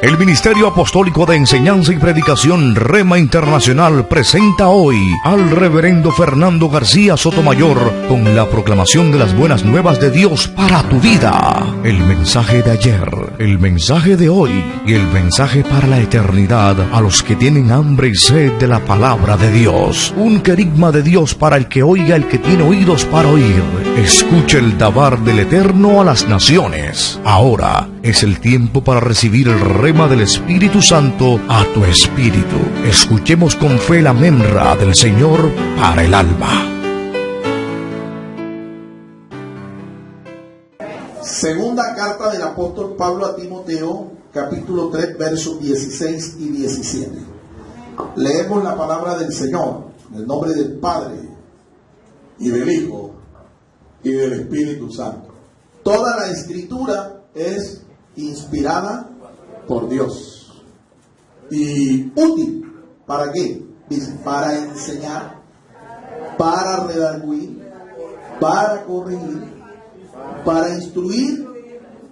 El Ministerio Apostólico de Enseñanza y Predicación Rema Internacional presenta hoy al Reverendo Fernando García Sotomayor con la proclamación de las buenas nuevas de Dios para tu vida. El mensaje de ayer, el mensaje de hoy y el mensaje para la eternidad a los que tienen hambre y sed de la palabra de Dios. Un querigma de Dios para el que oiga, el que tiene oídos para oír. Escuche el dabar del Eterno a las naciones. Ahora es el tiempo para recibir el rema del Espíritu Santo a tu espíritu. Escuchemos con fe la memra del Señor para el alma. Segunda carta del apóstol Pablo a Timoteo, capítulo 3, versos 16 y 17. Leemos la palabra del Señor, en el nombre del Padre, y del Hijo, y del Espíritu Santo. Toda la Escritura es inspirada por Dios y útil. ¿Para qué? Dice, para enseñar, para redarguir, para corregir, para instruir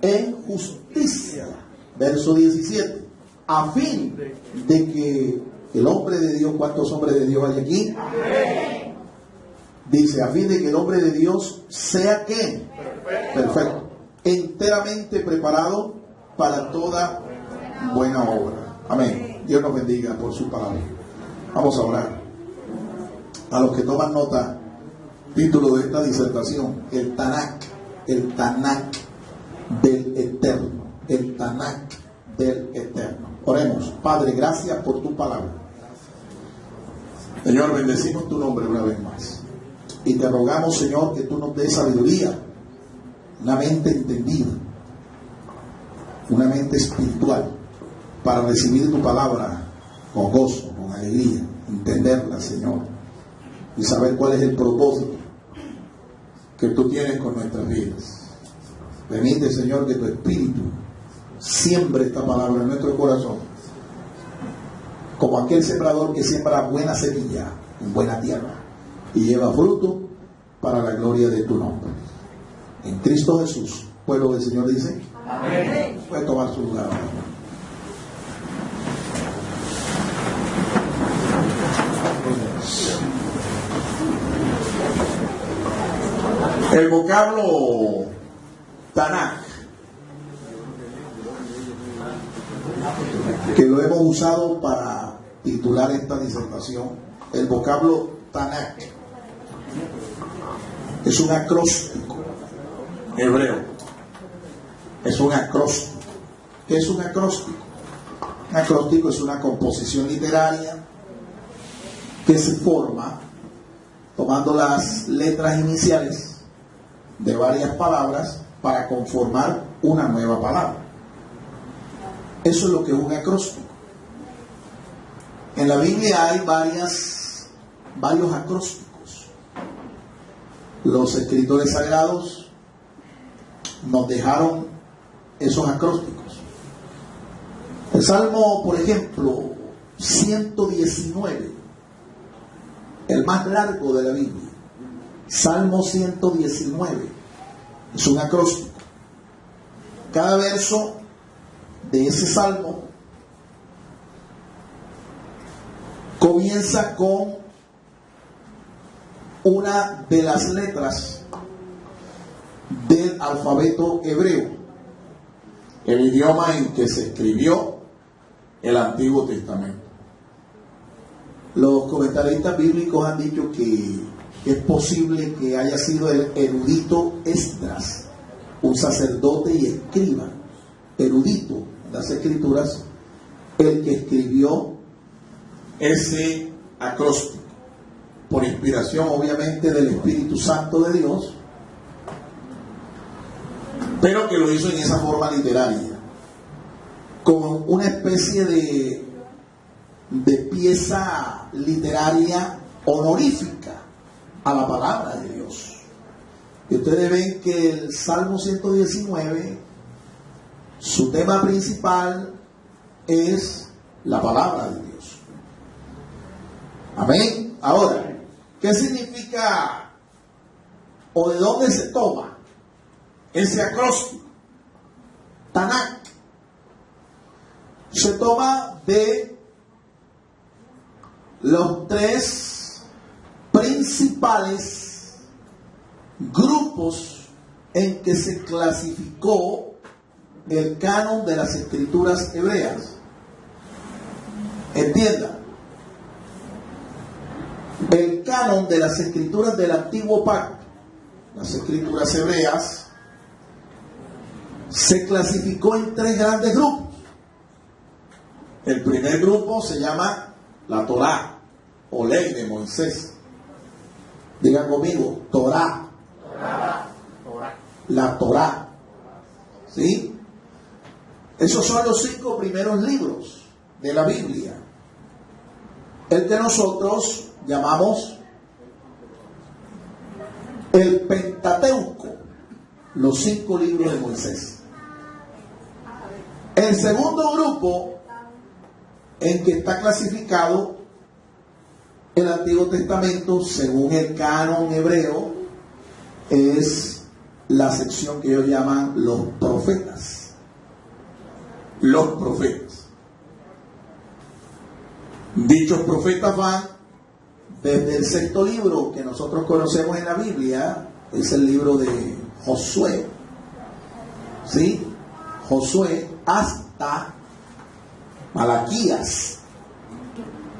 en justicia. Verso 17. A fin de que el hombre de Dios, ¿cuántos hombres de Dios hay aquí? Amén. Dice, a fin de que el hombre de Dios sea ¿qué? Perfecto. Enteramente preparado para toda buena obra. Amén. Dios nos bendiga por su palabra. Vamos a orar. A los que toman nota, título de esta disertación: el Tanakh del Eterno. El Tanakh del Eterno. Oremos. Padre, gracias por tu palabra. Señor, bendecimos tu nombre una vez más. Y te rogamos, Señor, que tú nos des sabiduría, una mente entendida, una mente espiritual, para recibir tu palabra con gozo, con alegría, entenderla, Señor, y saber cuál es el propósito que tú tienes con nuestras vidas. Permite, Señor, que tu Espíritu siembre esta palabra en nuestro corazón, como aquel sembrador que siembra buena semilla en buena tierra y lleva fruto para la gloria de tu nombre. En Cristo Jesús, pueblo del Señor dice: amén. Puede tomar su lugar. El vocablo Tanakh, que lo hemos usado para titular esta disertación, el vocablo Tanakh es un acróstico hebreo. Es un acróstico. ¿Qué es un acróstico? Un acróstico es una composición literaria que se forma tomando las letras iniciales de varias palabras para conformar una nueva palabra. Eso es lo que es un acróstico. En la Biblia hay varios acrósticos. Los escritores sagrados nos dejaron esos acrósticos. El Salmo, por ejemplo, 119, el más largo de la Biblia, Salmo 119, es un acróstico. Cada verso de ese salmo comienza con una de las letras del alfabeto hebreo, el idioma en que se escribió el Antiguo Testamento. Los comentaristas bíblicos han dicho que es posible que haya sido el erudito Esdras, un sacerdote y escriba, erudito en las Escrituras, el que escribió ese acróstico, por inspiración obviamente del Espíritu Santo de Dios, pero que lo hizo en esa forma literaria, como una especie de pieza literaria honorífica a la palabra de Dios. Y ustedes ven que el Salmo 119, su tema principal es la palabra de Dios. Amén. Ahora, ¿qué significa o de dónde se toma ese acróstico? Tanakh se toma de los tres principales grupos en que se clasificó el canon de las escrituras hebreas. Entienda, el canon de las escrituras del antiguo pacto, las escrituras hebreas, se clasificó en tres grandes grupos. El primer grupo se llama la Torá o ley de Moisés. Digan conmigo, Torá. La Torá. ¿Sí? Esos son los 5 primeros libros de la Biblia. El que nosotros llamamos el Pentateuco, los 5 libros de Moisés. El segundo grupo en que está clasificado el Antiguo Testamento, según el canon hebreo, es la sección que ellos llaman los profetas. Los profetas. Dichos profetas van desde el 6º libro que nosotros conocemos en la Biblia, es el libro de Josué, ¿sí? Josué hasta Malaquías.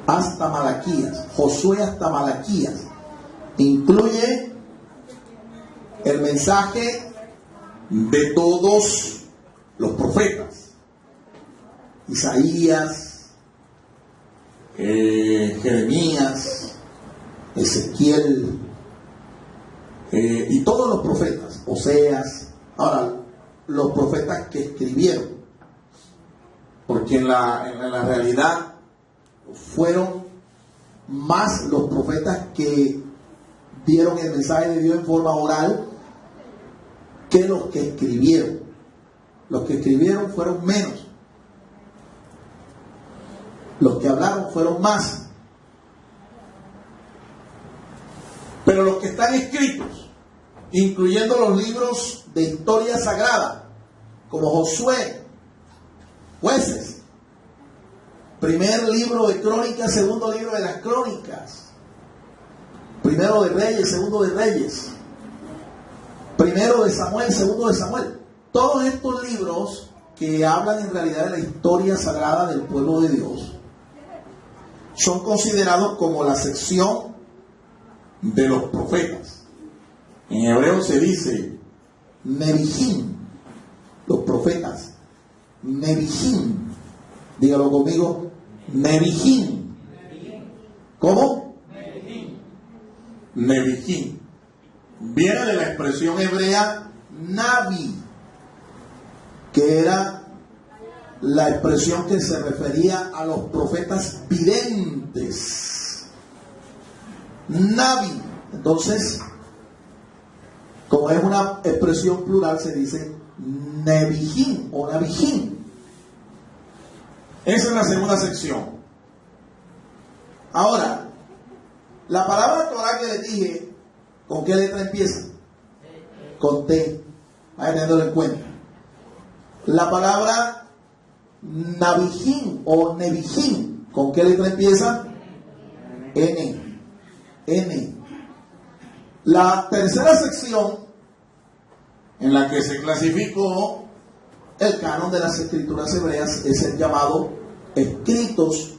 Hasta Malaquías. Josué hasta Malaquías. Incluye el mensaje de todos los profetas. Isaías, Jeremías, Ezequiel, y todos los profetas, Oseas. Ahora, los profetas que escribieron, porque en la realidad fueron más los profetas que dieron el mensaje de Dios en forma oral que los que escribieron. Los que escribieron fueron menos. Los que hablaron fueron más. Pero los que están escritos, incluyendo los libros de historia sagrada, como Josué, Jueces, primer libro de Crónicas, segundo libro de las Crónicas, primero de Reyes, segundo de Reyes, primero de Samuel, segundo de Samuel. Todos estos libros que hablan en realidad de la historia sagrada del pueblo de Dios son considerados como la sección de los profetas. En hebreo se dice Nebijim, los profetas. Nebijim, dígalo conmigo, Nebijim. ¿Cómo? Nebijim. Viene de la expresión hebrea Nabi, que era la expresión que se refería a los profetas videntes. Nabi. Entonces, como es una expresión plural, se dice Nebijim o Nabijim. Esa es la segunda sección. Ahora, la palabra Torah que les dije, ¿con qué letra empieza? Con T. Vayan teniéndolo en cuenta. La palabra Nabijim o Nebijim, ¿con qué letra empieza? N. N. La tercera sección en la que se clasificó el canon de las escrituras hebreas es el llamado escritos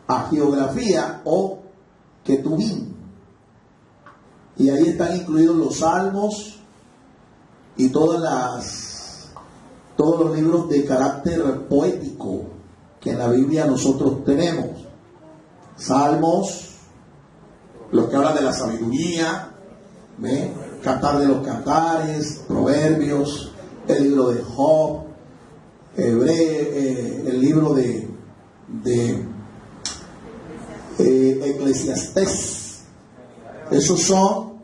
a geografía o Ketubim. Y ahí están incluidos los salmos y todos los libros de carácter poético que en la Biblia nosotros tenemos. Salmos, los que hablan de la sabiduría, ¿ve? Cantar de los cantares, Proverbios, el libro de Job, el libro de Eclesiastés. Esos son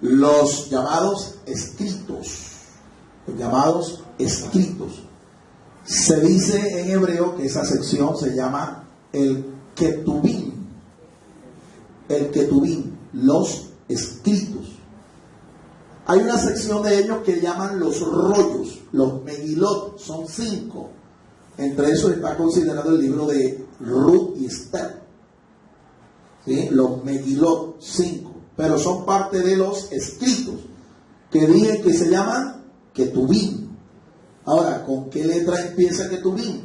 los llamados escritos. Los llamados escritos. Se dice en hebreo que esa sección se llama el Ketubim. El Ketubim, los escritos. Hay una sección de ellos que llaman los rollos, los Megilot, son 5. Entre esos está considerado el libro de Ruth y Esther, ¿sí? Los Megilot 5, pero son parte de los escritos que dije que se llaman Ketubim. Ahora, ¿con qué letra empieza Ketubim?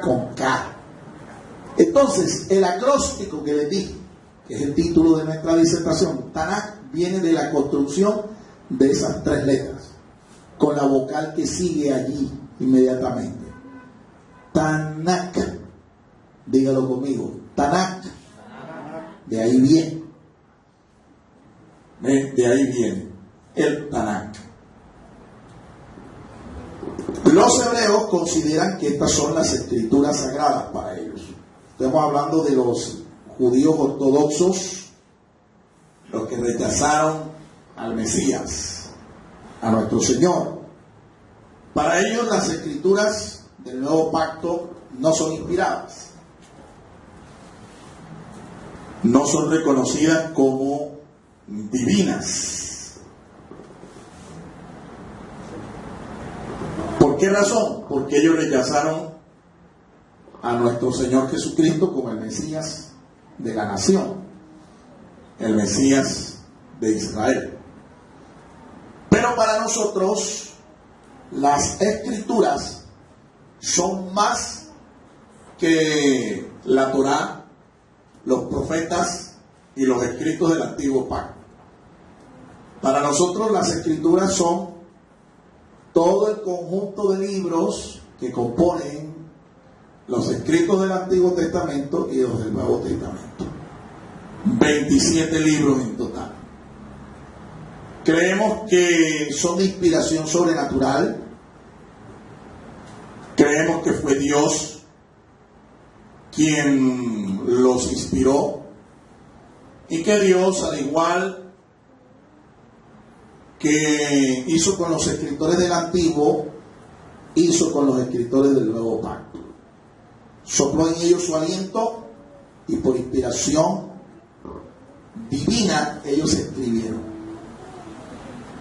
Con K. Entonces, el acróstico que les dije, que es el título de nuestra disertación, Tanakh, viene de la construcción de esas tres letras, con la vocal que sigue allí inmediatamente. Tanakh, dígalo conmigo, Tanakh, de ahí viene, de ahí viene el Tanakh. Los hebreos consideran que estas son las escrituras sagradas para ellos. Estamos hablando de los judíos ortodoxos, los que rechazaron al Mesías, a nuestro Señor. Para ellos las escrituras del nuevo pacto no son inspiradas, no son reconocidas como divinas. ¿Por qué razón? Porque ellos rechazaron a nuestro Señor Jesucristo como el Mesías de la nación, el Mesías de Israel. Pero para nosotros las escrituras son más que la Torá, los profetas y los escritos del antiguo pacto. Para nosotros las escrituras son todo el conjunto de libros que componen los escritos del Antiguo Testamento y los del Nuevo Testamento. 27 libros en total. Creemos que son de inspiración sobrenatural. Creemos que fue Dios quien los inspiró y que Dios, al igual que hizo con los escritores del Antiguo, hizo con los escritores del Nuevo Pacto. Sopló en ellos su aliento y por inspiración divina ellos escribieron.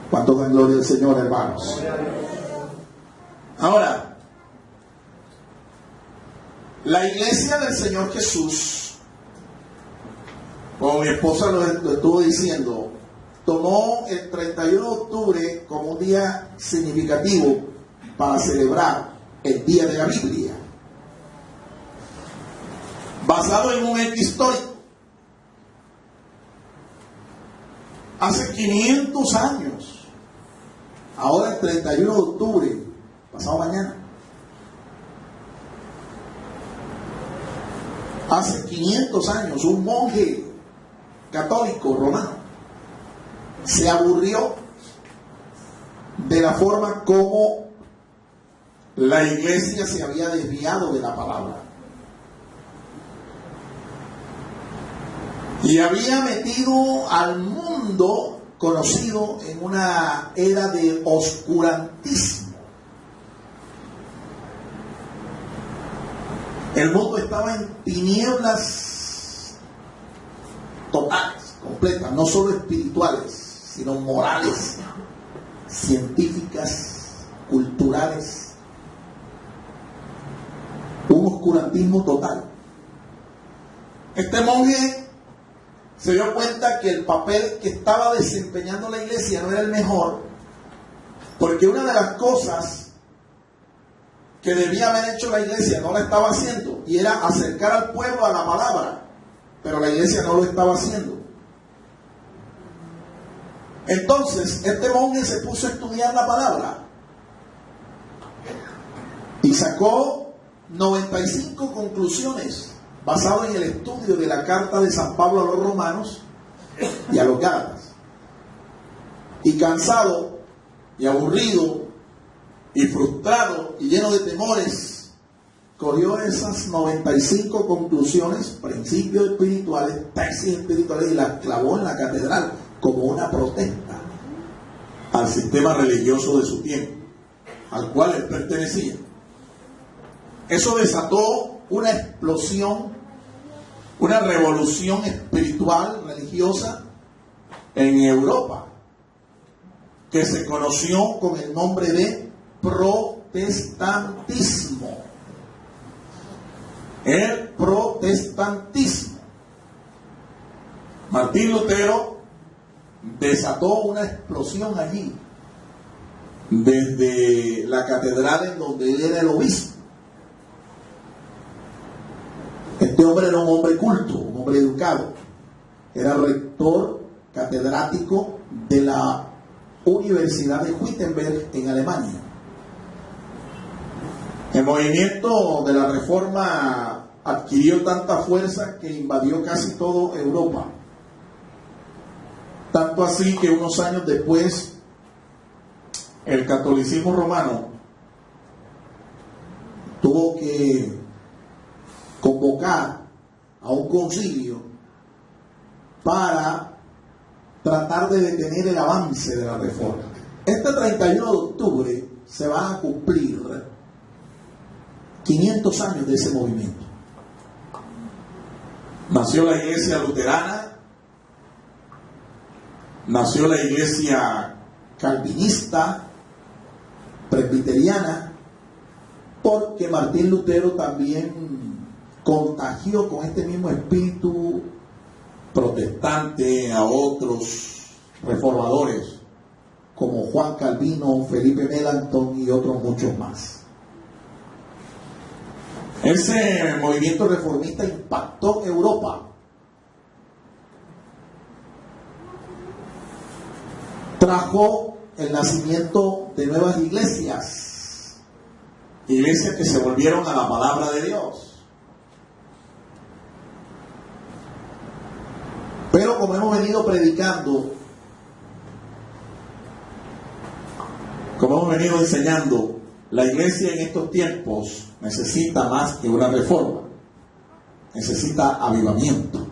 ¿Cuánto dan gloria al Señor, hermanos? Ahora, la iglesia del Señor Jesús, como mi esposa lo estuvo diciendo, tomó el 31 de octubre como un día significativo para celebrar el día de la Biblia, basado en un hecho histórico. Hace 500 años, ahora el 31 de octubre, pasado mañana, hace 500 años, un monje católico romano se aburrió de la forma como la iglesia se había desviado de la palabra y había metido al mundo conocido en una era de oscurantismo. El mundo estaba en tinieblas totales, completas, no solo espirituales, sino morales, científicas, culturales. Un oscurantismo total. Este monje se dio cuenta que el papel que estaba desempeñando la iglesia no era el mejor, porque una de las cosas que debía haber hecho la iglesia no la estaba haciendo, y era acercar al pueblo a la palabra, pero la iglesia no lo estaba haciendo. Entonces este monje se puso a estudiar la palabra y sacó 95 conclusiones basado en el estudio de la carta de San Pablo a los romanos y a los gálatas. Y cansado y aburrido y frustrado y lleno de temores, cogió esas 95 conclusiones, principios espirituales, tesis espirituales, y las clavó en la catedral como una protesta al sistema religioso de su tiempo, al cual él pertenecía. Eso desató una explosión, una revolución espiritual, religiosa en Europa, que se conoció con el nombre de protestantismo. el protestantismo. Martín Lutero desató una explosión allí, desde la catedral en donde él era el obispo. Este hombre era un hombre culto, un hombre educado. Era rector catedrático de la Universidad de Wittenberg en Alemania. El movimiento de la Reforma adquirió tanta fuerza que invadió casi toda Europa. Tanto así que unos años después el catolicismo romano tuvo que convocar a un concilio para tratar de detener el avance de la reforma. Este 31 de octubre se van a cumplir 500 años de ese movimiento. Nació la iglesia luterana, nació la iglesia calvinista, presbiteriana, porque Martín Lutero también contagió con este mismo espíritu protestante a otros reformadores como Juan Calvino, Felipe Melanchthon y otros muchos más. Ese movimiento reformista impactó Europa. Trajo el nacimiento de nuevas iglesias, iglesias que se volvieron a la palabra de Dios. Pero como hemos venido predicando, como hemos venido enseñando, la iglesia en estos tiempos necesita más que una reforma, necesita avivamiento.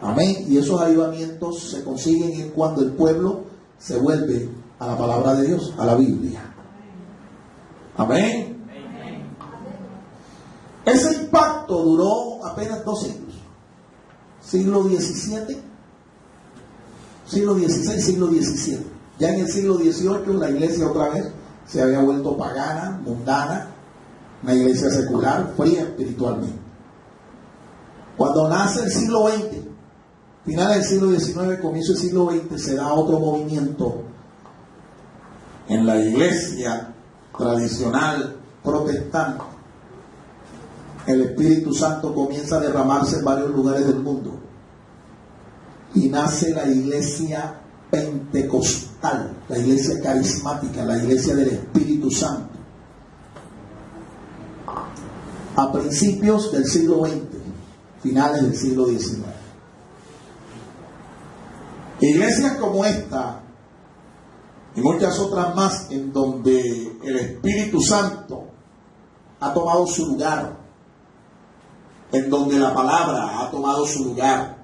Amén. Y esos avivamientos se consiguen cuando el pueblo se vuelve a la palabra de Dios, a la Biblia. Amén. Ese impacto duró apenas 2 siglos. Siglo XVII, siglo XVI, siglo XVII. Ya en el siglo XVIII la iglesia otra vez se había vuelto pagana, mundana, una iglesia secular, fría espiritualmente. Cuando nace el siglo XX, final del siglo XIX, comienzo del siglo XX, se da otro movimiento en la iglesia tradicional protestante. El Espíritu Santo comienza a derramarse en varios lugares del mundo y nace la iglesia pentecostal, la iglesia carismática, la iglesia del Espíritu Santo, a principios del siglo XX, finales del siglo XIX. Iglesias como esta y muchas otras más, en donde el Espíritu Santo ha tomado su lugar, en donde la palabra ha tomado su lugar,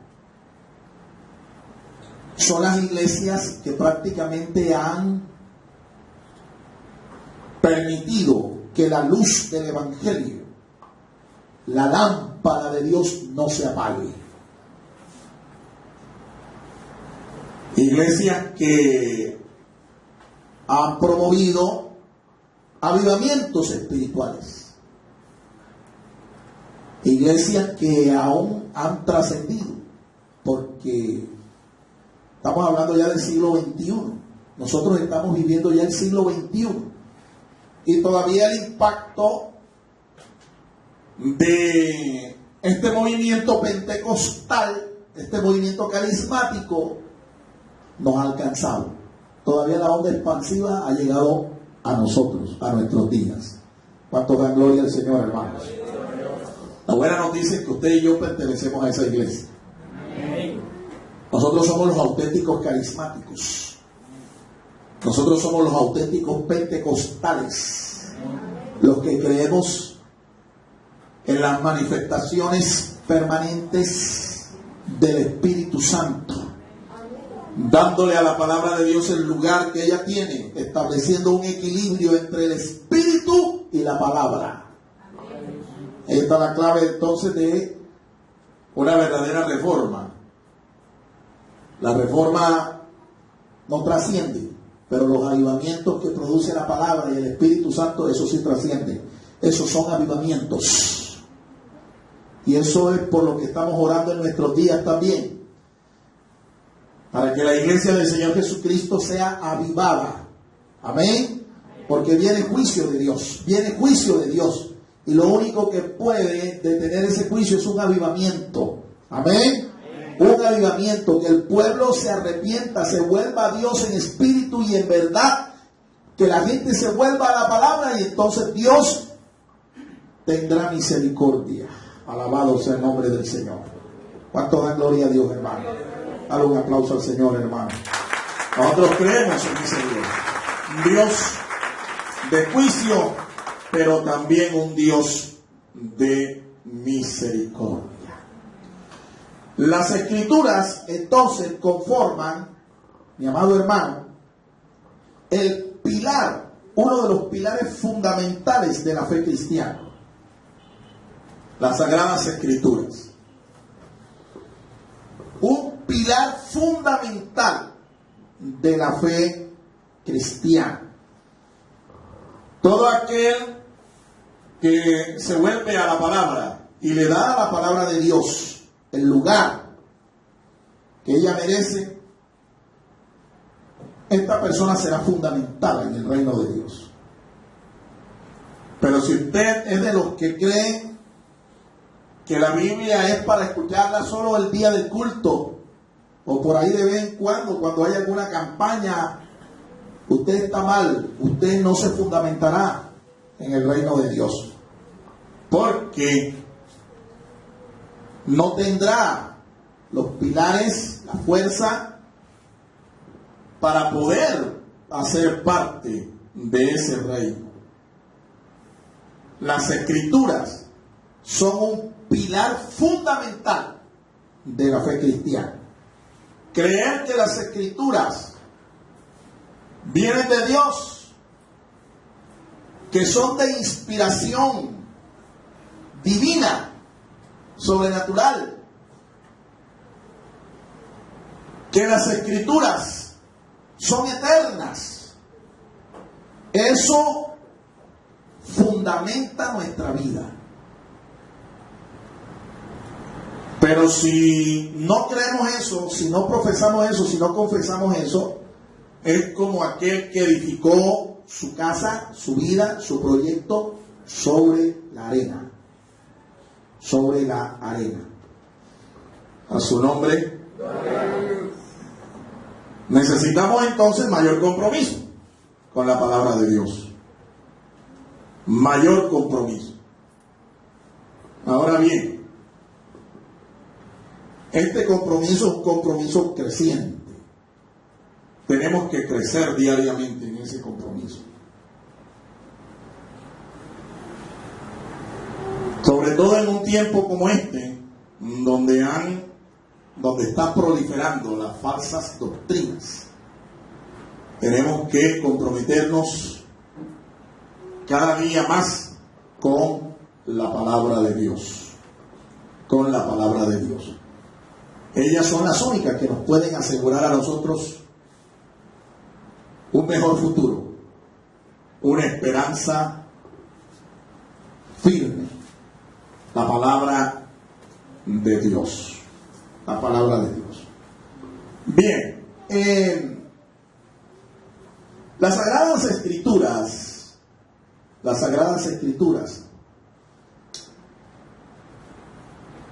son las iglesias que prácticamente han permitido que la luz del Evangelio, la lámpara de Dios, no se apague. Iglesias que han promovido avivamientos espirituales. Iglesias que aún han trascendido, porque estamos hablando ya del siglo XXI. Nosotros estamos viviendo ya el siglo XXI. Y todavía el impacto de este movimiento pentecostal, este movimiento carismático, nos ha alcanzado. Todavía la onda expansiva ha llegado a nosotros, a nuestros días. ¿Cuánto dan gloria al Señor, hermanos? La buena noticia es que usted y yo pertenecemos a esa iglesia. Nosotros somos los auténticos carismáticos. Nosotros somos los auténticos pentecostales. Los que creemos en las manifestaciones permanentes del Espíritu Santo, dándole a la palabra de Dios el lugar que ella tiene, estableciendo un equilibrio entre el Espíritu y la palabra. Esta es la clave entonces de una verdadera reforma. La reforma no trasciende, pero los avivamientos que produce la palabra y el Espíritu Santo, eso sí trasciende. Esos son avivamientos. Y eso es por lo que estamos orando en nuestros días también. Para que la iglesia del Señor Jesucristo sea avivada. Amén. Porque viene juicio de Dios. Viene juicio de Dios. Y lo único que puede detener ese juicio es un avivamiento. Amén. Un avivamiento. Que el pueblo se arrepienta, se vuelva a Dios en espíritu y en verdad. Que la gente se vuelva a la palabra y entonces Dios tendrá misericordia. Alabado sea el nombre del Señor. ¿Cuánto dan gloria a Dios, hermano? Dale un aplauso al Señor, hermano. Nosotros creemos en ese Dios. Un Dios de juicio, pero también un Dios de misericordia. Las Escrituras entonces conforman, mi amado hermano, el pilar, uno de los pilares fundamentales de la fe cristiana. Las Sagradas Escrituras. Un pilar fundamental de la fe cristiana. Todo aquel que se vuelve a la palabra y le da a la palabra de Dios el lugar que ella merece, esta persona será fundamental en el reino de Dios. Pero si usted es de los que creen que la Biblia es para escucharla solo el día del culto, o por ahí de vez en cuando hay alguna campaña, usted está mal. Usted no se fundamentará en el reino de Dios, porque no tendrá los pilares, la fuerza para poder hacer parte de ese reino. Las Escrituras son un pilar fundamental de la fe cristiana. Creer que las Escrituras vienen de Dios, que son de inspiración divina, sobrenatural, que las Escrituras son eternas, eso fundamenta nuestra vida. Pero si no creemos eso, si no profesamos eso, si no confesamos eso, es como aquel que edificó su casa, su vida, su proyecto sobre la arena. Sobre la arena. A su nombre. Necesitamos entonces mayor compromiso con la palabra de Dios. Mayor compromiso. Ahora bien, este compromiso es un compromiso creciente. Tenemos que crecer diariamente en ese compromiso. Sobre todo en un tiempo como este, donde está proliferando las falsas doctrinas. Tenemos que comprometernos cada día más con la palabra de Dios. Con la palabra de Dios. Ellas son las únicas que nos pueden asegurar a nosotros un mejor futuro, una esperanza firme. La palabra de Dios. La palabra de Dios. Bien, las Sagradas Escrituras,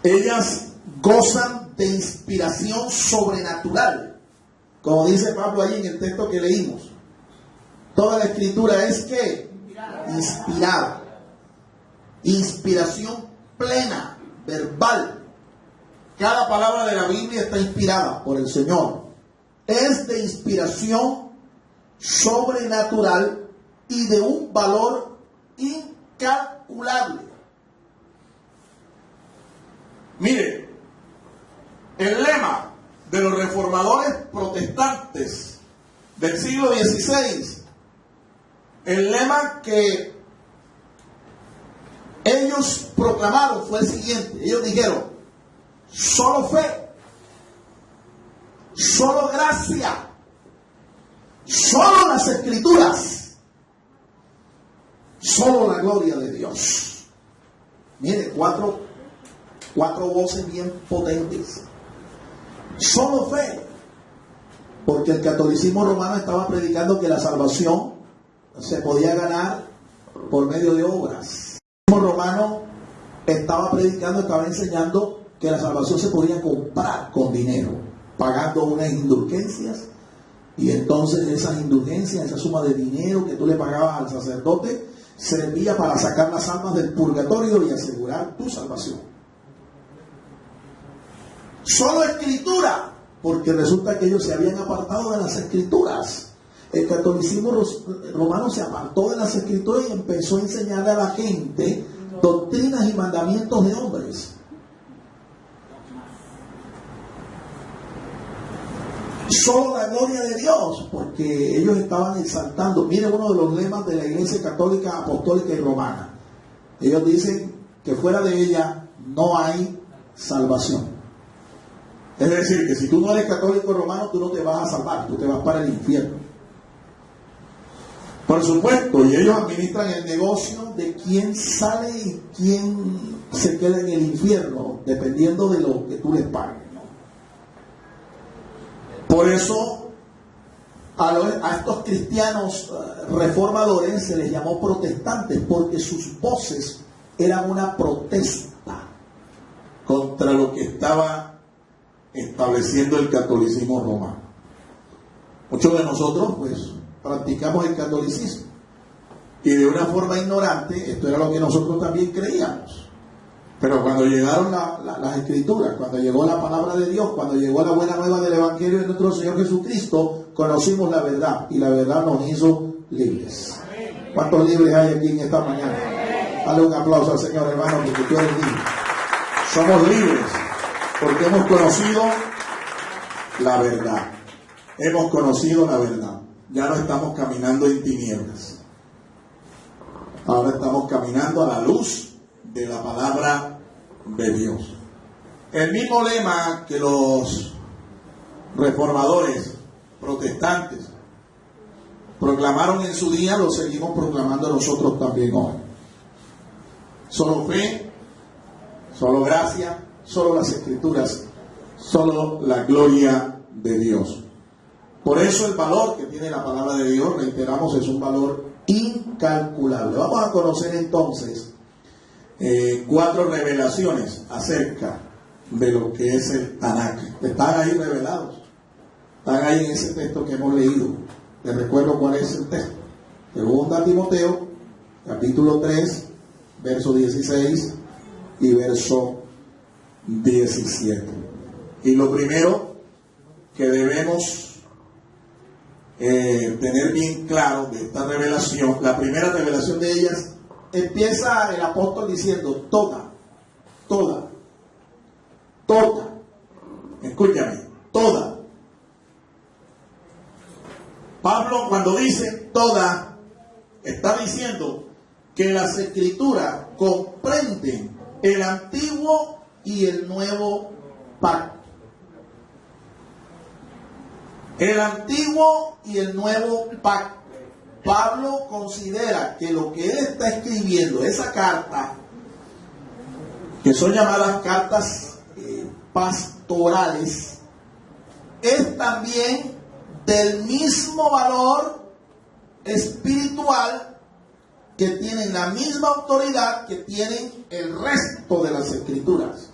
ellas gozan de inspiración sobrenatural, como dice Pablo ahí en el texto que leímos. Toda la Escritura es que inspirada, inspiración plena, verbal. Cada palabra de la Biblia está inspirada por el Señor. Es de inspiración sobrenatural y de un valor incalculable. Mire, el lema de los reformadores protestantes del siglo XVI, el lema que ellos proclamaron fue el siguiente. Ellos dijeron: solo fe, solo gracia, solo las Escrituras, solo la gloria de Dios. Mire, 4 voces bien potentes. Solo fe, porque el catolicismo romano estaba predicando que la salvación se podía ganar por medio de obras. El catolicismo romano estaba predicando, estaba enseñando que la salvación se podía comprar con dinero, pagando unas indulgencias, y entonces esas indulgencias, esa suma de dinero que tú le pagabas al sacerdote, servía para sacar las almas del purgatorio y asegurar tu salvación. Solo escritura, porque resulta que ellos se habían apartado de las escrituras. El catolicismo romano se apartó de las escrituras y empezó a enseñarle a la gente doctrinas y mandamientos de hombres. Solo la gloria de Dios, porque ellos estaban exaltando. Miren uno de los lemas de la Iglesia Católica, Apostólica y Romana. Ellos dicen que fuera de ella no hay salvación. Es decir, que si tú no eres católico romano, tú no te vas a salvar, tú te vas para el infierno. Por supuesto, y ellos administran el negocio de quién sale y quién se queda en el infierno, dependiendo de lo que tú les pagues, ¿no? Por eso, a estos cristianos reformadores se les llamó protestantes, porque sus voces eran una protesta contra lo que estaba estableciendo el catolicismo romano. Muchos de nosotros, pues, practicamos el catolicismo, y de una forma ignorante, esto era lo que nosotros también creíamos. Pero cuando llegaron las escrituras, cuando llegó la palabra de Dios, cuando llegó la buena nueva del Evangelio de nuestro Señor Jesucristo, conocimos la verdad, y la verdad nos hizo libres. ¿Cuántos libres hay aquí en esta mañana? Dale un aplauso al Señor, hermano, porque tú eres libre. Somos libres porque hemos conocido la verdad. Hemos conocido la verdad. Ya no estamos caminando en tinieblas. Ahora estamos caminando a la luz de la palabra de Dios. El mismo lema que los reformadores protestantes proclamaron en su día, lo seguimos proclamando nosotros también hoy. Solo fe, solo gracia, solo las escrituras, solo la gloria de Dios. Por eso el valor que tiene la palabra de Dios, reiteramos, es un valor incalculable. Vamos a conocer entonces 4 revelaciones acerca de lo que es el Tanakh. Están ahí revelados, están ahí en ese texto que hemos leído. Les recuerdo cuál es el texto. Segunda Timoteo, capítulo 3, verso 16 y verso 17. Y lo primero que debemos tener bien claro de esta revelación, la primera revelación de ellas, empieza el apóstol diciendo toda, escúchame, toda. Pablo, cuando dice toda, está diciendo que las escrituras comprenden el antiguo y el nuevo pacto. El antiguo y el nuevo pacto. Pablo considera que lo que él está escribiendo, esa carta, que son llamadas cartas pastorales, es también del mismo valor espiritual, que tienen la misma autoridad que tienen el resto de las escrituras.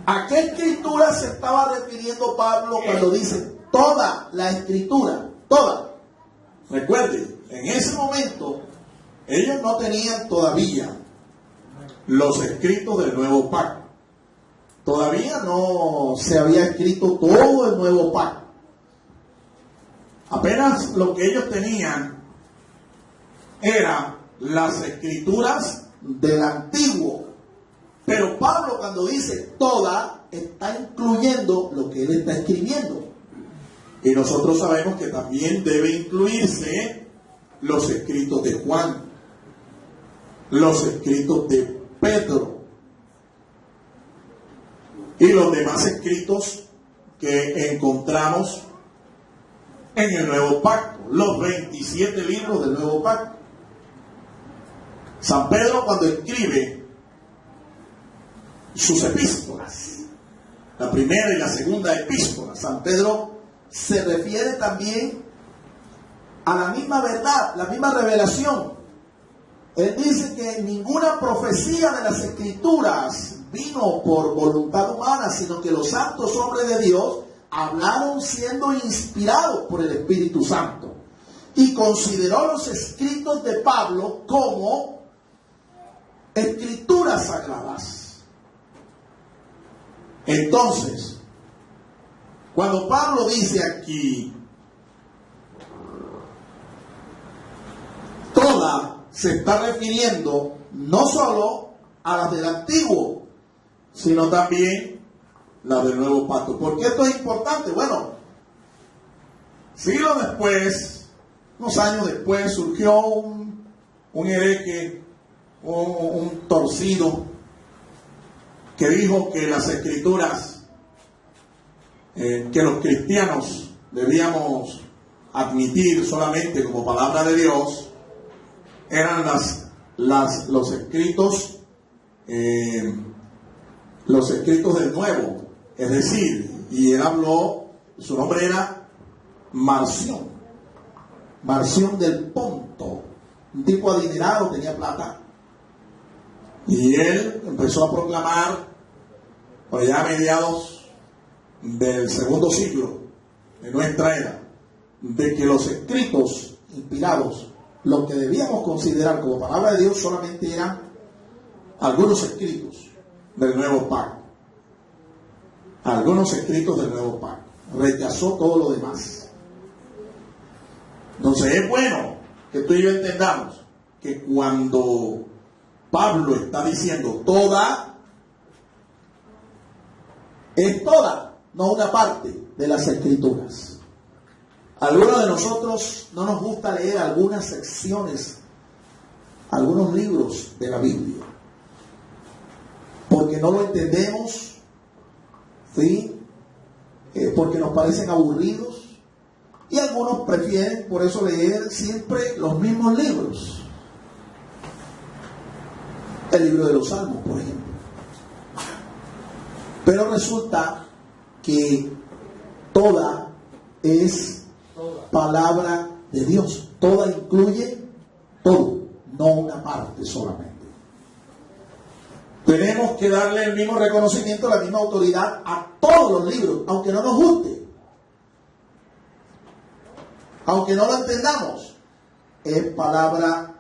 ¿A qué escritura se estaba refiriendo Pablo cuando dice toda la escritura? Toda. Recuerden, en ese momento ellos no tenían todavía los escritos del nuevo pacto. Todavía no se había escrito todo el nuevo pacto. Apenas lo que ellos tenían eran las escrituras del antiguo. Pero Pablo, cuando dice toda, está incluyendo lo que él está escribiendo. Y nosotros sabemos que también debe incluirse los escritos de Juan, los escritos de Pedro y los demás escritos que encontramos en el Nuevo Pacto, los 27 libros del Nuevo Pacto. San Pedro, cuando escribe sus epístolas, la primera y la segunda epístola. San Pedro se refiere también a la misma verdad, la misma revelación. Él dice que ninguna profecía de las Escrituras vino por voluntad humana, sino que los santos hombres de Dios hablaron siendo inspirados por el Espíritu Santo. Y consideró los escritos de Pablo como escrituras sagradas. Entonces, cuando Pablo dice aquí, toda, se está refiriendo no solo a las del Antiguo, sino también las del Nuevo Pacto. ¿Por qué esto es importante? Bueno, siglos después, unos años después, surgió un hereje, un torcido, que dijo que las Escrituras que los cristianos debíamos admitir solamente como palabra de Dios eran los escritos del Nuevo, es decir, y él habló, su nombre era Marción del Ponto, un tipo adinerado, tenía plata, y él empezó a proclamar por allá a mediados del segundo siglo de nuestra era, de que los escritos inspirados, lo que debíamos considerar como palabra de Dios, solamente eran algunos escritos del Nuevo Pacto. Algunos escritos del Nuevo Pacto. Rechazó todo lo demás. Entonces es bueno que tú y yo entendamos que cuando Pablo está diciendo toda, es toda, no una parte de las Escrituras. Algunos de nosotros no nos gusta leer algunas secciones, algunos libros de la Biblia, porque no lo entendemos, ¿sí? Porque nos parecen aburridos, y algunos prefieren por eso leer siempre los mismos libros. El libro de los Salmos, por ejemplo. Pero resulta que toda es palabra de Dios. Toda incluye todo, no una parte solamente. Tenemos que darle el mismo reconocimiento, la misma autoridad a todos los libros, aunque no nos guste, aunque no lo entendamos, es palabra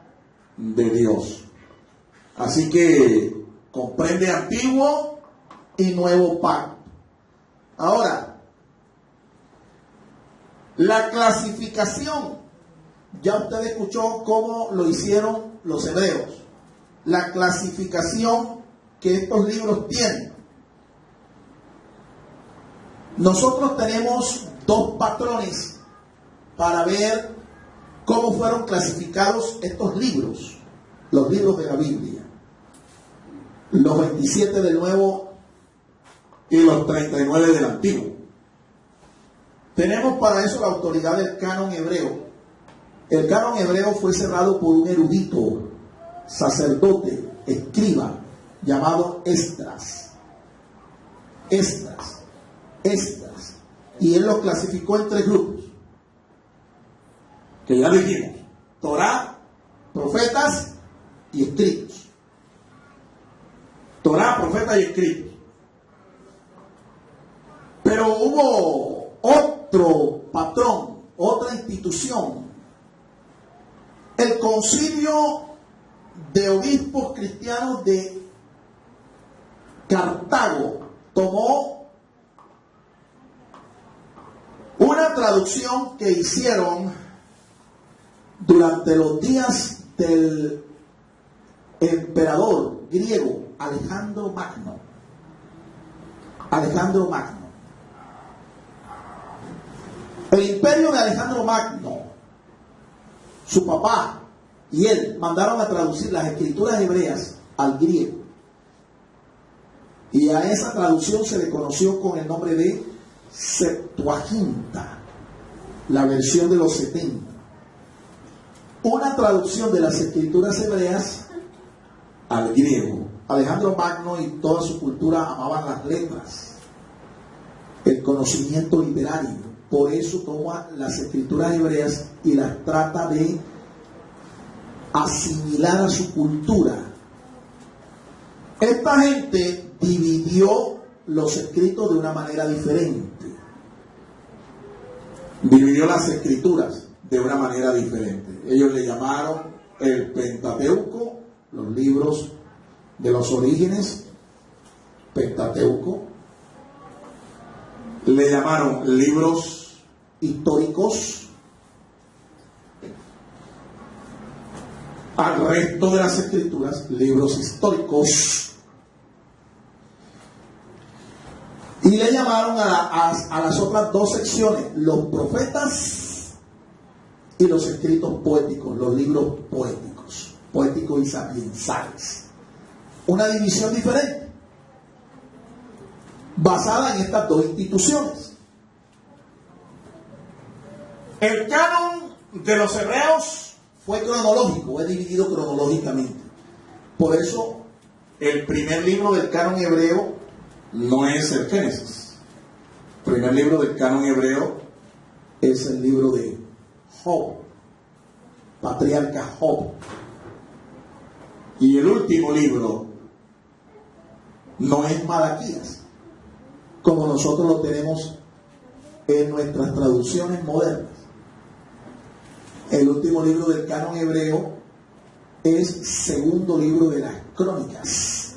de Dios. Así que comprende Antiguo y Nuevo Pacto. Ahora, la clasificación, ya usted escuchó cómo lo hicieron los hebreos. La clasificación que estos libros tienen. Nosotros tenemos dos patrones para ver cómo fueron clasificados estos libros, los libros de la Biblia. Los 27 del Nuevo y los 39 del Antiguo. Tenemos para eso la autoridad del canon hebreo. El canon hebreo fue cerrado por un erudito, sacerdote, escriba, llamado Esdras. Y él lo clasificó en tres grupos, que ya dijimos: Torá, profetas y escritos. Torá, profetas y escritos. Pero hubo otro patrón, otra institución. El Concilio de Obispos Cristianos de Cartago tomó una traducción que hicieron durante los días del emperador griego Alejandro Magno. El imperio de Alejandro Magno, su papá y él mandaron a traducir las escrituras hebreas al griego. Y a esa traducción se le conoció con el nombre de Septuaginta, la versión de los 70. Una traducción de las escrituras hebreas al griego, Alejandro Magno y toda su cultura amaban las letras, el conocimiento literario. Por eso toma las escrituras hebreas y las trata de asimilar a su cultura. Esta gente dividió los escritos de una manera diferente. Dividió las escrituras de una manera diferente. Ellos le llamaron el Pentateuco, los libros de los orígenes, Pentateuco. Le llamaron libros históricos al resto de las escrituras, libros históricos. Y le llamaron a las otras dos secciones, los profetas y los escritos poéticos, los libros poéticos, poéticos y sapiensales. Una división diferente, basada en estas dos instituciones. El canon de los hebreos fue cronológico, es dividido cronológicamente. Por eso, el primer libro del canon hebreo no es el Génesis. El primer libro del canon hebreo es el libro de Job, patriarca Job. Y el último libro no es Malaquías, como nosotros lo tenemos en nuestras traducciones modernas. El último libro del canon hebreo es segundo libro de las Crónicas.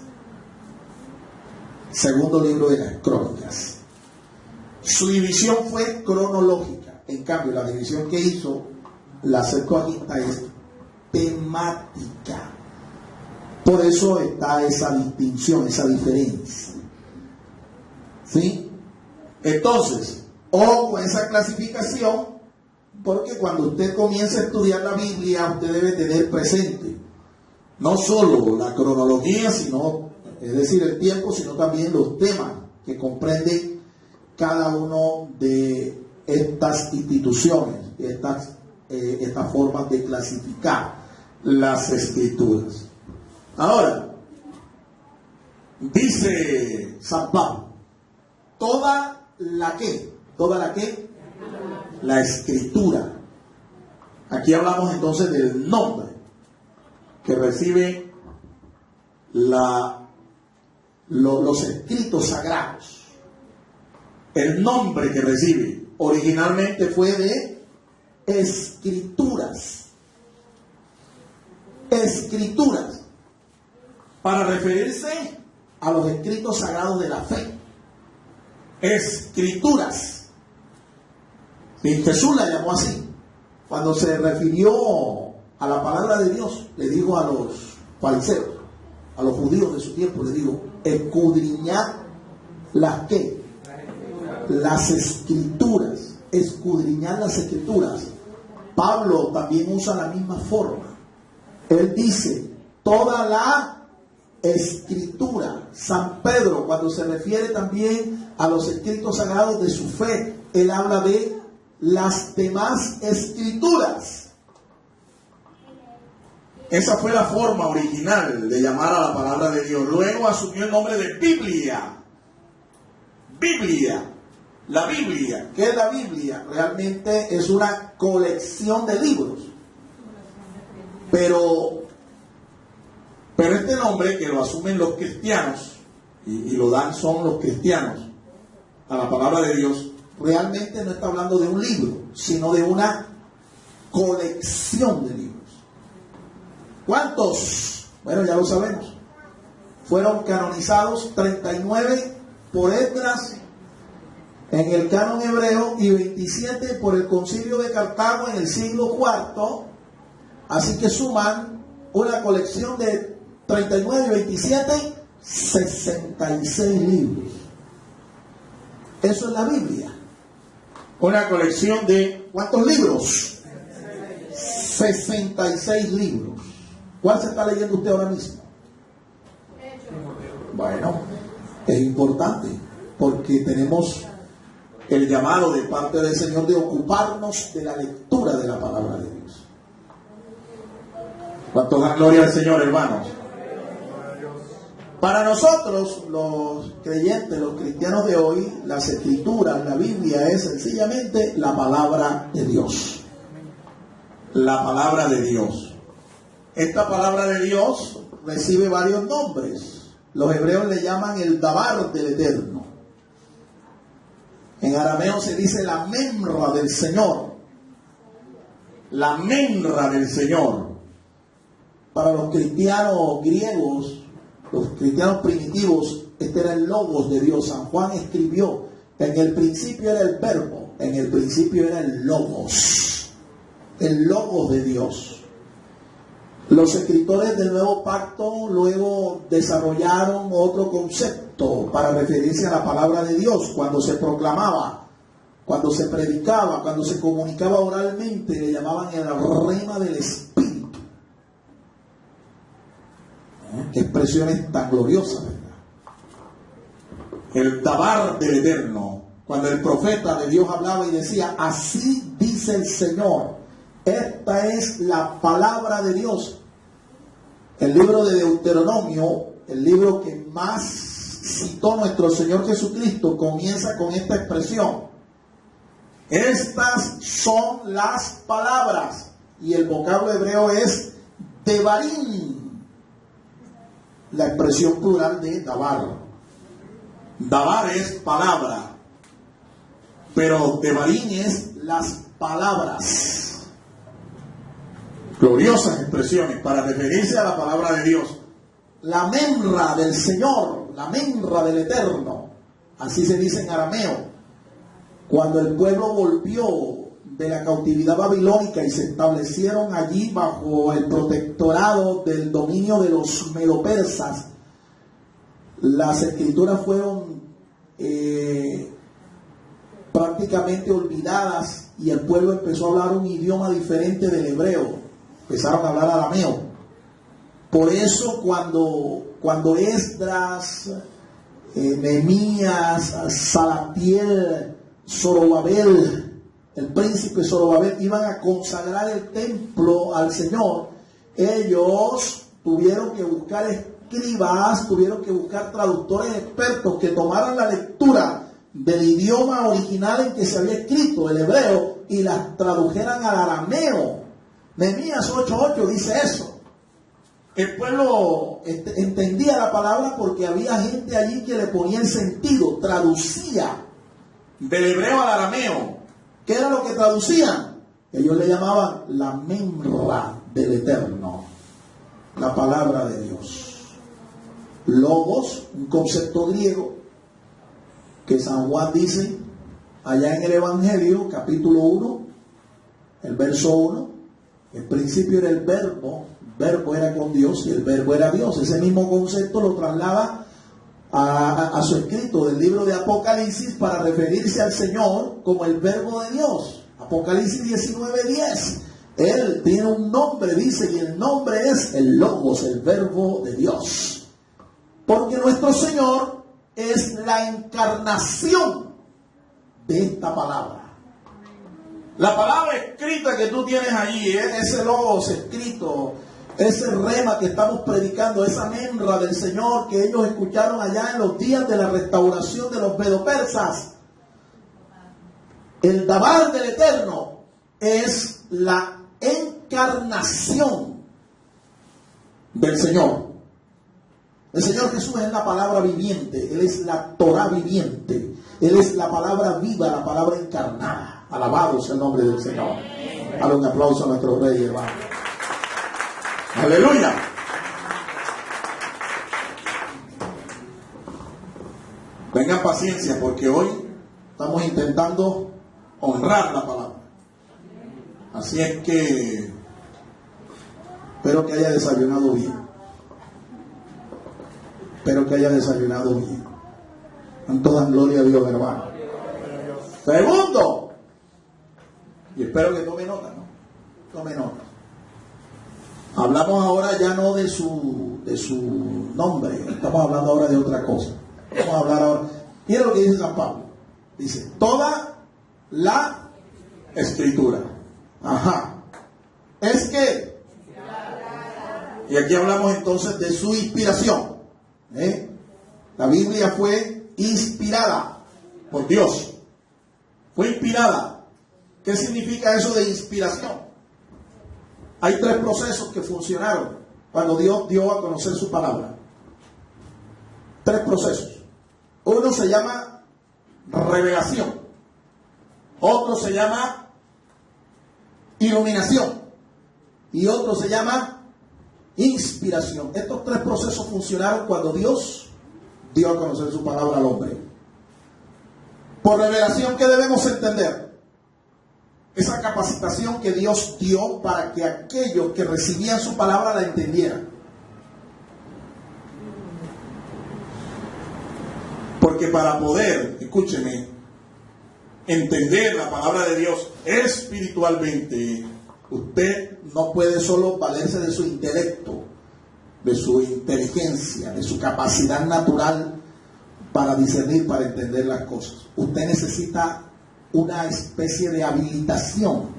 Segundo libro de las Crónicas. Su división fue cronológica. En cambio, la división que hizo la Septuaginta es temática. Por eso está esa distinción, esa diferencia. ¿Sí? Entonces, ojo con esa clasificación, porque cuando usted comienza a estudiar la Biblia, usted debe tener presente no solo la cronología, sino, es decir, el tiempo, sino también los temas que comprenden cada uno de estas instituciones, estas formas de clasificar las escrituras. Ahora, dice San Pablo, toda la escritura. Aquí hablamos entonces del nombre que recibe los escritos sagrados. El nombre que recibe originalmente fue de escrituras. Escrituras, para referirse a los escritos sagrados de la fe. Escrituras. Y Jesús la llamó así. Cuando se refirió a la palabra de Dios, le dijo a los fariseos, a los judíos de su tiempo, le dijo, escudriñad las ¿qué? Las escrituras. Escudriñad las escrituras. Pablo también usa la misma forma. Él dice, toda la escritura. San Pedro, cuando se refiere también a los escritos sagrados de su fe, él habla de las demás escrituras. Esa fue la forma original de llamar a la palabra de Dios. Luego asumió el nombre de Biblia. Biblia. La Biblia. ¿Qué es la Biblia? Realmente es una colección de libros. Pero este nombre que lo asumen los cristianos y lo dan son los cristianos a la palabra de Dios, realmente no está hablando de un libro, sino de una colección de libros. ¿Cuántos? Bueno, ya lo sabemos. Fueron canonizados 39 por Esdras en el canon hebreo y 27 por el Concilio de Cartago en el siglo IV. Así que suman una colección de 39 y 27, 66 libros. Eso es la Biblia. Una colección de ¿cuántos libros? 66 libros. ¿Cuál se está leyendo usted ahora mismo? Bueno, es importante porque tenemos el llamado de parte del Señor de ocuparnos de la lectura de la palabra de Dios. ¿Cuánto da gloria al Señor, hermanos? Para nosotros, los creyentes, los cristianos de hoy, las escrituras, la Biblia es sencillamente la palabra de Dios. La palabra de Dios. Esta palabra de Dios recibe varios nombres. Los hebreos le llaman el Dabar del Eterno. En arameo se dice la memra del Señor. La memra del Señor. Para los cristianos griegos, los cristianos primitivos, este era el logos de Dios. San Juan escribió, en el principio era el verbo, en el principio era el logos de Dios. Los escritores del Nuevo Pacto luego desarrollaron otro concepto para referirse a la palabra de Dios. Cuando se proclamaba, cuando se predicaba, cuando se comunicaba oralmente, le llamaban el rema del Espíritu. Qué expresiones tan gloriosas, ¿verdad? El Dabar del Eterno. Cuando el profeta de Dios hablaba y decía, así dice el Señor. Esta es la palabra de Dios. El libro de Deuteronomio, el libro que más citó nuestro Señor Jesucristo, comienza con esta expresión. Estas son las palabras. Y el vocablo hebreo es Devarim. La expresión plural de Dabar. Dabar es palabra, pero Devarim es las palabras. Gloriosas expresiones para referirse a la palabra de Dios. La memra del Señor, la memra del Eterno, así se dice en arameo. Cuando el pueblo volvió de la cautividad babilónica y se establecieron allí bajo el protectorado del dominio de los medo-persas, las escrituras fueron prácticamente olvidadas y el pueblo empezó a hablar un idioma diferente del hebreo. Empezaron a hablar arameo. Por eso cuando Esdras, Nehemías, Salatiel, Zorobabel, el príncipe Zorobabel, iban a consagrar el templo al Señor, ellos tuvieron que buscar escribas, tuvieron que buscar traductores expertos que tomaran la lectura del idioma original en que se había escrito, el hebreo, y las tradujeran al arameo. Nehemías 8:8 dice eso. El pueblo entendía la palabra porque había gente allí que le ponía el sentido, traducía del hebreo al arameo. ¿Qué era lo que traducían? Ellos le llamaban la memra del Eterno, la palabra de Dios. Logos, un concepto griego que San Juan dice allá en el Evangelio, capítulo 1, el verso 1, el principio era el verbo era con Dios y el verbo era Dios. Ese mismo concepto lo traslada a su escrito del libro de Apocalipsis para referirse al Señor como el verbo de Dios. Apocalipsis 19:10. Él tiene un nombre, dice, y el nombre es el Logos, el verbo de Dios. Porque nuestro Señor es la encarnación de esta palabra. La palabra escrita que tú tienes allí, ese Logos escrito, ese rema que estamos predicando, esa memra del Señor que ellos escucharon allá en los días de la restauración de los medo-persas, el Dabar del Eterno es la encarnación del Señor. El Señor Jesús es la palabra viviente, Él es la Torah viviente, Él es la palabra viva, la palabra encarnada. Alabado sea el nombre del Señor. Dale un aplauso a nuestro Rey, hermano. Aleluya. Tengan paciencia porque hoy estamos intentando honrar la palabra. Así es que espero que haya desayunado bien. Espero que haya desayunado bien. En toda gloria a Dios, hermano. Segundo, y espero que tome nota, ¿no? Tome nota. Hablamos ahora ya no de su nombre, estamos hablando ahora de otra cosa. Vamos a hablar ahora. Mira lo que dice San Pablo. Dice, toda la escritura. Ajá. Es que, y aquí hablamos entonces de su inspiración. La Biblia fue inspirada por Dios. Fue inspirada. ¿Qué significa eso de inspiración? Hay 3 procesos que funcionaron cuando Dios dio a conocer su palabra. 3 procesos. Uno se llama revelación. Otro se llama iluminación. Y otro se llama inspiración. Estos 3 procesos funcionaron cuando Dios dio a conocer su palabra al hombre. Por revelación, ¿qué debemos entender? Esa capacitación que Dios dio para que aquellos que recibían su palabra la entendieran. Porque para poder, escúcheme, entender la palabra de Dios espiritualmente, usted no puede solo valerse de su intelecto, de su inteligencia, de su capacidad natural para discernir, para entender las cosas. Usted necesita una especie de habilitación,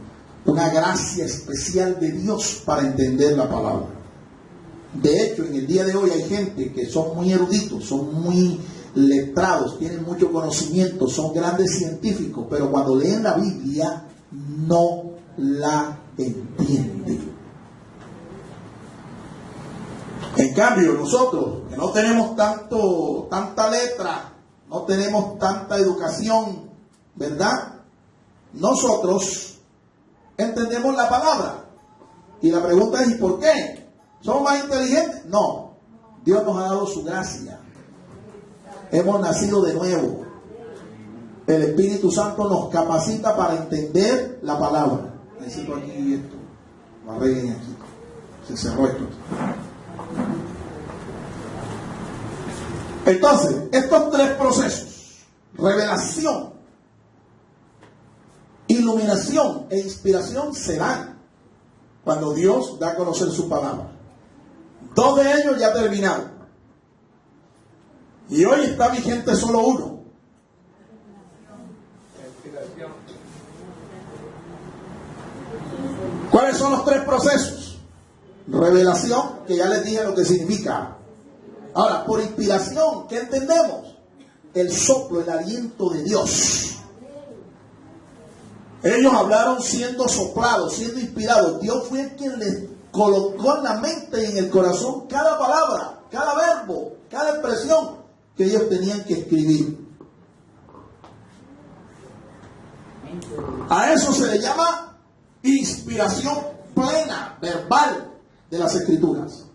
una gracia especial de Dios para entender la palabra. De hecho, en el día de hoy hay gente que son muy eruditos, son muy letrados, tienen mucho conocimiento, son grandes científicos, pero cuando leen la Biblia no la entienden. En cambio, nosotros que no tenemos tanta letra, no tenemos tanta educación, ¿verdad? Nosotros entendemos la palabra. Y la pregunta es, ¿y por qué? ¿Somos más inteligentes? No. Dios nos ha dado su gracia. Hemos nacido de nuevo. El Espíritu Santo nos capacita para entender la palabra. Necesito aquí esto. Lo arreglen aquí. Se cerró esto. Entonces, estos 3 procesos, revelación, iluminación e inspiración, se dan cuando Dios da a conocer su palabra. 2 de ellos ya terminaron. Y hoy está vigente solo uno. ¿Cuáles son los 3 procesos? Revelación, que ya les dije lo que significa. Ahora, por inspiración, ¿qué entendemos? El soplo, el aliento de Dios. Ellos hablaron siendo soplados, siendo inspirados. Dios fue quien les colocó en la mente y en el corazón cada palabra, cada verbo, cada expresión que ellos tenían que escribir. A eso se le llama inspiración plena, verbal, de las Escrituras.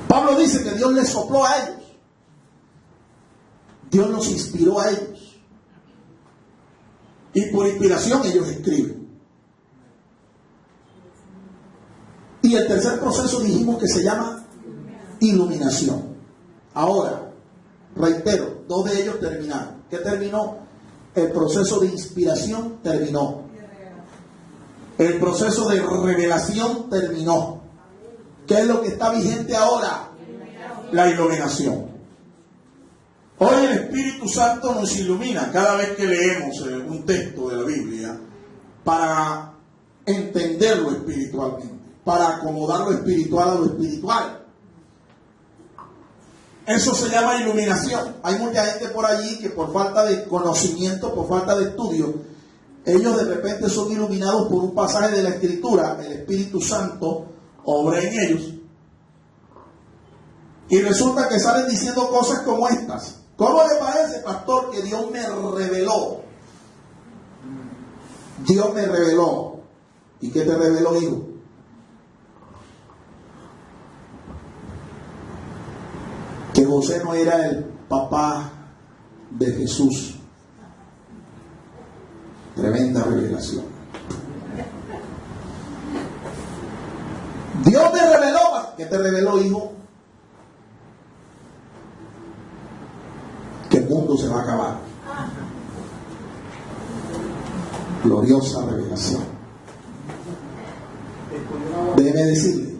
Pablo dice que Dios les sopló a ellos. Dios los inspiró a ellos. Y por inspiración ellos escriben. Y el tercer proceso dijimos que se llama iluminación. Ahora, reitero, 2 de ellos terminaron. ¿Qué terminó? El proceso de inspiración terminó. El proceso de revelación terminó. ¿Qué es lo que está vigente ahora? La iluminación. Hoy el Espíritu Santo nos ilumina cada vez que leemos un texto de la Biblia para entenderlo espiritualmente, para acomodar lo espiritual a lo espiritual. Eso se llama iluminación. Hay mucha gente por allí que por falta de conocimiento, por falta de estudio, ellos de repente son iluminados por un pasaje de la Escritura, el Espíritu Santo obra en ellos, y resulta que salen diciendo cosas como estas. ¿Cómo le parece, pastor, que Dios me reveló? Dios me reveló. ¿Y qué te reveló, hijo? Que José no era el papá de Jesús. Tremenda revelación. Dios me reveló. ¿Qué te reveló, hijo? Que el mundo se va a acabar. Gloriosa revelación. Déjeme decirle,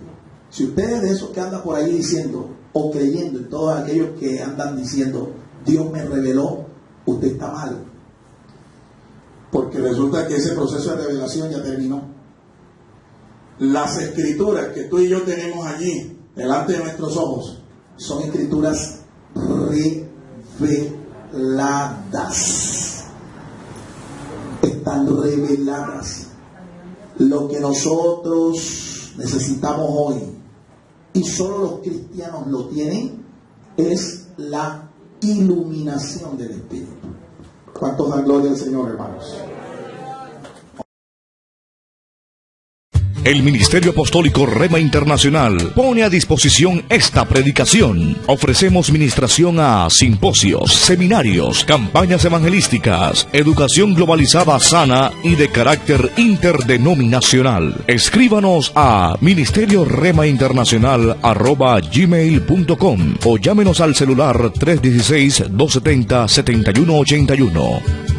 si usted es de esos que anda por ahí diciendo o creyendo en todos aquellos que andan diciendo Dios me reveló, usted está mal, porque resulta que ese proceso de revelación ya terminó. Las escrituras que tú y yo tenemos allí, delante de nuestros ojos, son escrituras reveladas. Están reveladas. Lo que nosotros necesitamos hoy, y solo los cristianos lo tienen, es la iluminación del Espíritu. ¿Cuántos dan gloria al Señor, hermanos? El Ministerio Apostólico Rema Internacional pone a disposición esta predicación. Ofrecemos ministración a simposios, seminarios, campañas evangelísticas, educación globalizada sana y de carácter interdenominacional. Escríbanos a ministerioremainternacional@gmail.com o llámenos al celular 316-270-7181.